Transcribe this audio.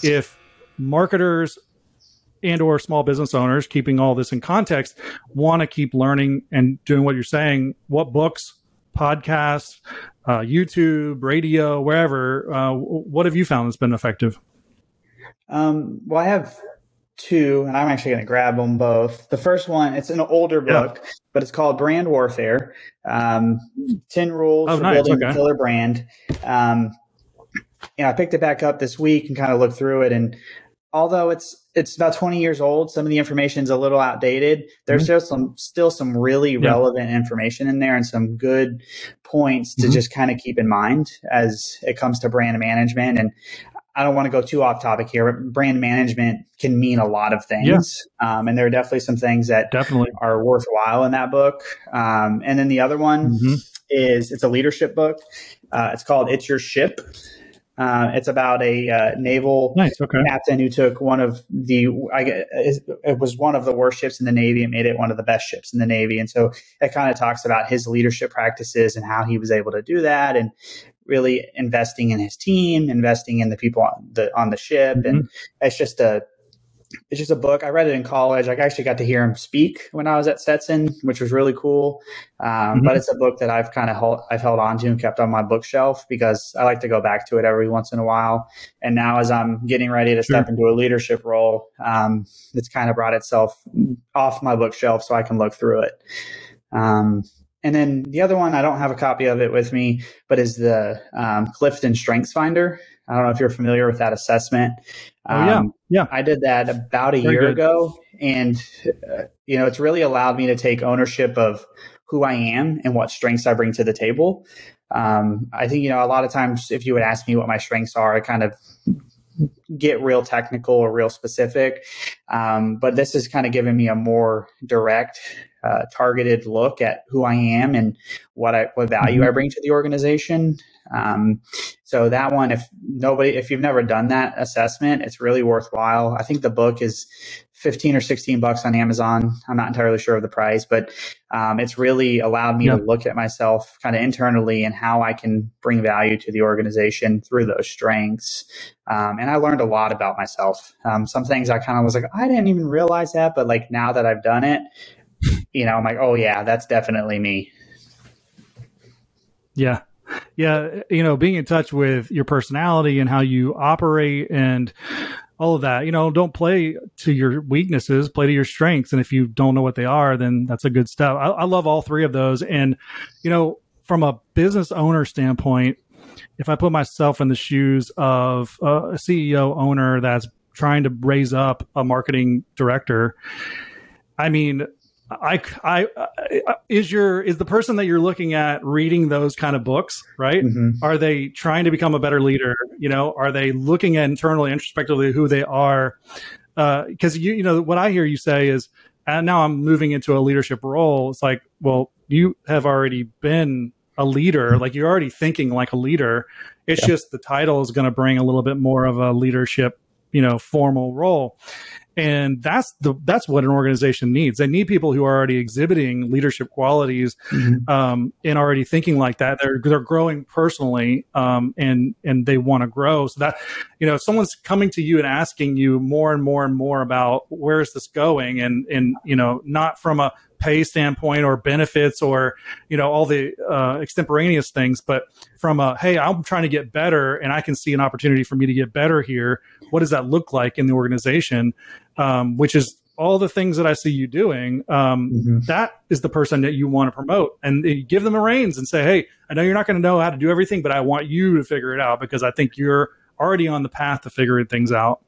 if marketers and or small business owners, keeping all this in context, want to keep learning and doing what you're saying, what books, podcasts, YouTube, radio, wherever, what have you found that's been effective? Well, I have two, and I'm actually going to grab them both. The first one, it's an older book, but it's called Brand Warfare, 10 Rules for Building a Killer Brand. I picked it back up this week and kind of looked through it. And although it's about 20 years old, some of the information is a little outdated. There's still some really relevant information in there and some good points to just kind of keep in mind as it comes to brand management. And I don't want to go too off topic here, but brand management can mean a lot of things. And there are definitely some things that are worthwhile in that book. And then the other one it's a leadership book. It's called It's Your Ship. It's about a naval captain who took it was one of the worst ships in the Navy and made it one of the best ships in the Navy. And so it kind of talks about his leadership practices and how he was able to do that, and really investing in his team, investing in the people on the ship. And it's just a book. I read it in college. I actually got to hear him speak when I was at Stetson, which was really cool. But it's a book that I've held on to and kept on my bookshelf because I like to go back to it every once in a while. And now as I'm getting ready to step into a leadership role, it's kind of brought itself off my bookshelf so I can look through it. And then the other one, I don't have a copy of it with me, but is the Clifton Strengths Finder. I don't know if you're familiar with that assessment. I did that about a year ago, and it's really allowed me to take ownership of who I am and what strengths I bring to the table. I think a lot of times if you would ask me what my strengths are, I kind of get real technical or real specific. But this has kind of given me a more direct, targeted look at who I am and what value I bring to the organization. So that one, if you've never done that assessment, it's really worthwhile. I think the book is $15 or $16 on Amazon. I'm not entirely sure of the price, but it's really allowed me to look at myself kind of internally and how I can bring value to the organization through those strengths. And I learned a lot about myself. Some things I kind of was like, I didn't even realize that, but like now that I've done it, I'm like, oh yeah, that's definitely me. Yeah. Yeah. Being in touch with your personality and how you operate and all of that, don't play to your weaknesses, play to your strengths. And if you don't know what they are, then that's a good step. I love all three of those. And, from a business owner standpoint, if I put myself in the shoes of a CEO owner that's trying to raise up a marketing director, I mean, is the person that you're looking at reading those kind of books, right? Are they trying to become a better leader? Are they looking at internally, introspectively who they are? Because what I hear you say is, and now I'm moving into a leadership role. It's like, well, you have already been a leader, like you're already thinking like a leader. It's just the title is going to bring a little bit more of a leadership, formal role. And that's what an organization needs. They need people who are already exhibiting leadership qualities and already thinking like that. They're growing personally and they want to grow. So that, if someone's coming to you and asking you more and more and more about where is this going and not from a pay standpoint or benefits or, all the extemporaneous things, but from hey, I'm trying to get better and I can see an opportunity for me to get better here. What does that look like in the organization? Which is all the things that I see you doing. That is the person that you want to promote, and you give them a reins and say, hey, I know you're not going to know how to do everything, but I want you to figure it out because I think you're already on the path to figuring things out.